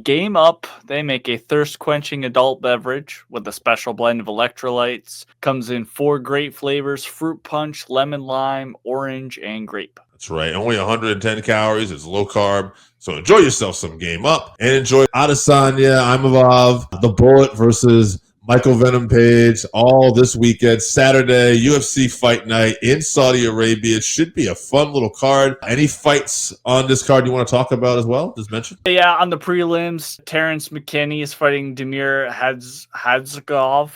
Game Up. They make a thirst-quenching adult beverage with a special blend of electrolytes. Comes in 4 great flavors: fruit punch, lemon lime, orange, and grape. That's right. Only 110 calories. It's low carb. So enjoy yourself some Game Up and enjoy Adesanya, Imavov, The Bullet versus Michael Venom Page all this weekend. Saturday, UFC Fight Night in Saudi Arabia. It should be a fun little card. Any fights on this card you want to talk about as well? Just mention. Yeah, on the prelims, Terrence McKinney is fighting Damir Hadzov.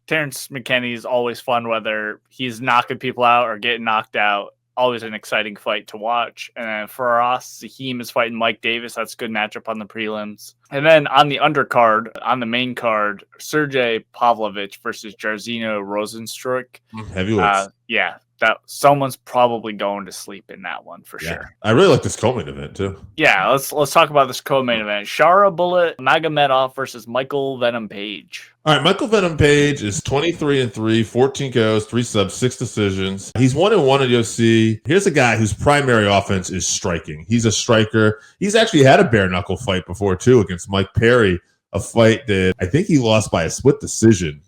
Terrence McKinney is always fun, whether he's knocking people out or getting knocked out. Always an exciting fight to watch. And then for us, Zahim is fighting Mike Davis. That's a good matchup on the prelims. And then on the undercard, on the main card, Sergey Pavlovich versus Jairzinho Rozenstruik. Heavyweights. Yeah, that someone's probably going to sleep in that one for sure. I really like this co-main event too. Yeah, let's talk about this co-main event. Shara Bullet Magomedov versus Michael Venom Page. All right, Michael Venom Page is 23-3, 14 KOs, 3 subs, 6 decisions. He's 1-1 at UFC. Here's a guy whose primary offense is striking. He's a striker. He's actually had a bare knuckle fight before too against Mike Perry, a fight that I think he lost by a split decision.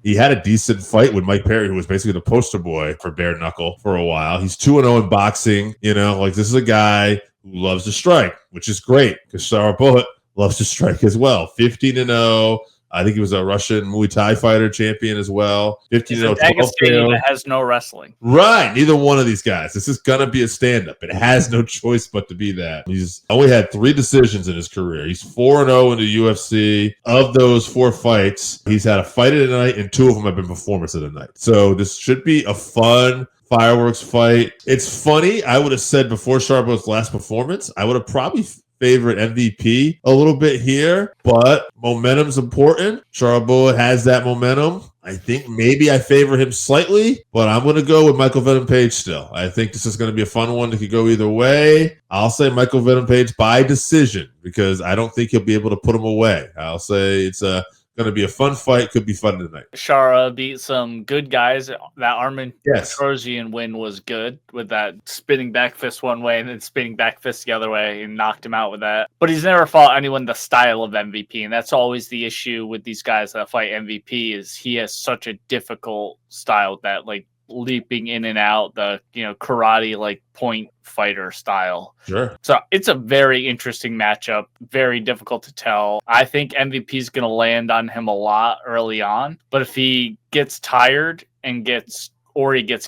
He had a decent fight with Mike Perry, who was basically the poster boy for bare knuckle for a while. He's 2-0 in boxing. This is a guy who loves to strike, which is great because Shara Bullet loves to strike as well. 15-0. I think he was a Russian Muay Thai fighter champion as well. 15-0. That has no wrestling. Right. Neither one of these guys. This is going to be a stand-up. It has no choice but to be that. He's only had 3 decisions in his career. He's 4-0 in the UFC. Of those 4 fights, he's had a fight of the night, and 2 of them have been performance of the night. So this should be a fun fireworks fight. It's funny. I would have said before Sharbo's last performance, I would have probably favorite MVP a little bit here, but momentum's important. Sharbo has that momentum. I think maybe I favor him slightly, but I'm going to go with Michael Venom Page still. I think this is going to be a fun one that could go either way. I'll say Michael Venom Page by decision because I don't think he'll be able to put him away. I'll say it's going to be a fun fight. Could be fun tonight. Shara beat some good guys. That Armin Petrosian win was good with that spinning back fist one way and then spinning back fist the other way and knocked him out with that. But he's never fought anyone the style of MVP, and that's always the issue with these guys that fight MVP is he has such a difficult style that leaping in and out, the karate point fighter style. Sure. So it's a very interesting matchup, very difficult to tell. I think MVP is going to land on him a lot early on, but if he gets tired and gets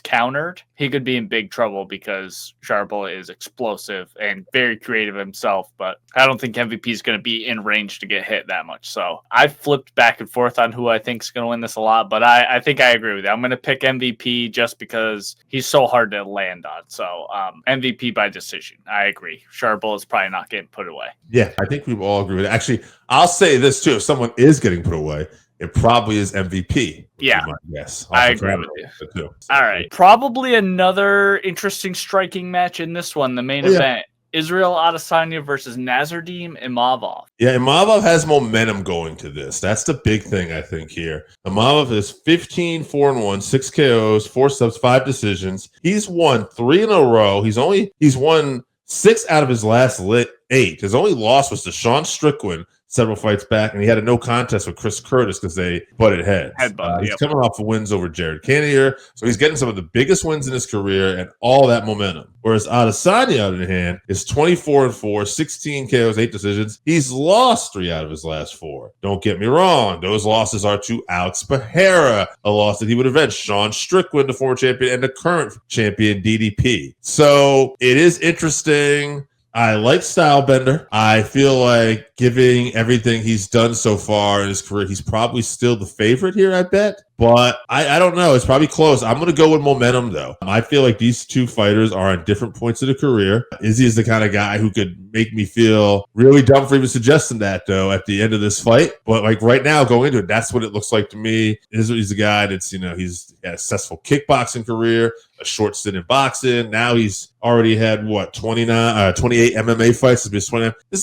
countered, he could be in big trouble because Sharbola is explosive and very creative himself, but I don't think MVP is going to be in range to get hit that much. So I flipped back and forth on who I think is going to win this a lot, but I think I agree with you. I'm going to pick MVP just because he's so hard to land on. So MVP by decision. I agree. Sharbola is probably not getting put away. Yeah, I think we all agree with it. Actually, I'll say this too. If someone is getting put away, it probably is MVP. Yeah. Yes. I agree with you. Too. All right. Probably another interesting striking match in this one, the main event. Israel Adesanya versus Nasruddin Imavov. Yeah, Imavov has momentum going to this. That's the big thing, I think, here. Imavov is 15-4-1, 6 KOs, 4 subs, 5 decisions. He's won 3 in a row. He's won 6 out of his last 8. His only loss was to Sean Strickland several fights back, and he had a no contest with Chris Curtis because they butted heads. He's coming off of wins over Jared Cannonier, so he's getting some of the biggest wins in his career and all that momentum. Whereas Adesanya, on the other hand, is 24-4, 16 KOs, 8 decisions. He's lost 3 out of his last 4. Don't get me wrong. Those losses are to Alex Pereira, a loss that he would avenge, Sean Strickland, the former champion, and the current champion, DDP. So it is interesting. I like Stylebender. I feel like giving everything he's done so far in his career, he's probably still the favorite here, I bet. But I don't know. It's probably close. I'm going to go with momentum, though. I feel like these two fighters are on different points of the career. Izzy is the kind of guy who could make me feel really dumb for even suggesting that, though, at the end of this fight. But right now, going into it, that's what it looks like to me. Izzy's a guy that's, he's had a successful kickboxing career, a short stint in boxing. Now he's already had, 28 MMA fights. This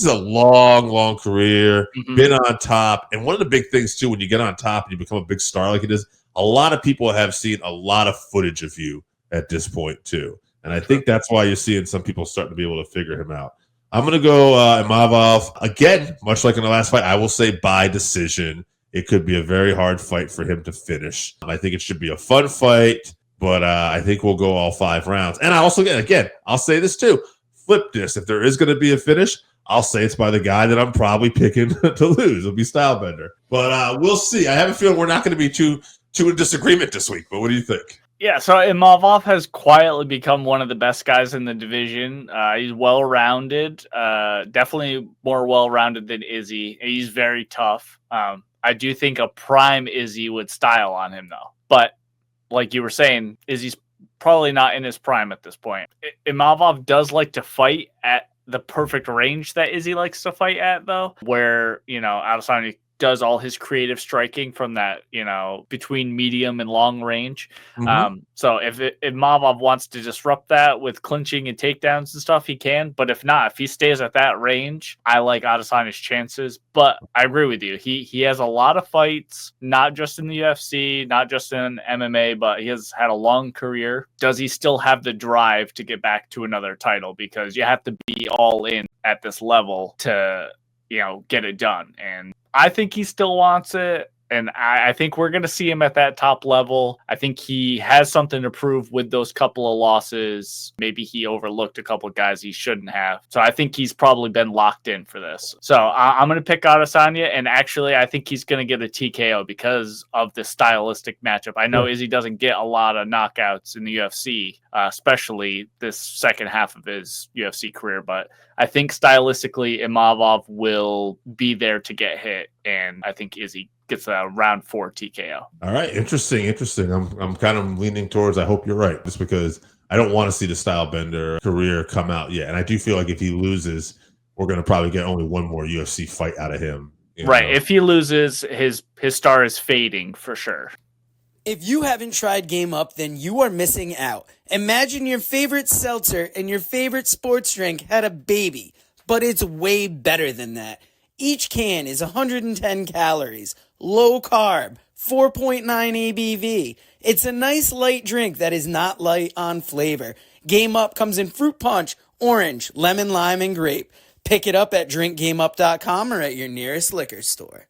is a long career. Mm-hmm. Been on top. And one of the big things, too, when you get on top and you become a big star like it is, a lot of people have seen a lot of footage of you at this point, too. And I think that's why you're seeing some people starting to be able to figure him out I'm going to go Imavov. Again, much like in the last fight, I will say by decision. It could be a very hard fight for him to finish. I think it should be a fun fight, but I think we'll go all 5 rounds. And I also, again, I'll say this too. Flip this. If there is going to be a finish, I'll say it's by the guy that I'm probably picking to lose. It'll be Stylebender. But we'll see. I have a feeling we're not going to be too in disagreement this week. But what do you think? Yeah, so Imavov has quietly become one of the best guys in the division. He's well-rounded, definitely more well-rounded than Izzy. He's very tough. I do think a prime Izzy would style on him, though. But like you were saying, Izzy's probably not in his prime at this point. Imavov does like to fight at the perfect range that Izzy likes to fight at, though, where, Adesanya does all his creative striking from that, between medium and long range. Mm-hmm. So if Imavov wants to disrupt that with clinching and takedowns and stuff, he can. But if not, if he stays at that range, I like Adesanya's chances. But I agree with you. He has a lot of fights, not just in the UFC, not just in MMA, but he has had a long career. Does he still have the drive to get back to another title? Because you have to be all in at this level to, get it done. And I think he still wants it, and I think we're going to see him at that top level. I think he has something to prove with those couple of losses. Maybe he overlooked a couple of guys he shouldn't have. So I think he's probably been locked in for this. So I'm going to pick Adesanya, and actually I think he's going to get a TKO because of the stylistic matchup. I know Izzy doesn't get a lot of knockouts in the UFC, especially this second half of his UFC career, but I think stylistically Imavov will be there to get hit, and I think Izzy gets a round 4 TKO. All right, interesting. I'm kind of leaning towards I hope you're right, just because I don't want to see the Stylebender career come out yet, and I do feel like if he loses, we're going to probably get only one more UFC fight out of him. Right. If he loses, his star is fading for sure. If you haven't tried Game Up, then you are missing out. Imagine your favorite seltzer and your favorite sports drink had a baby, but it's way better than that. Each can is 110 calories, low carb, 4.9 ABV. It's a nice light drink that is not light on flavor. Game Up comes in fruit punch, orange, lemon, lime, and grape. Pick it up at drinkgameup.com or at your nearest liquor store.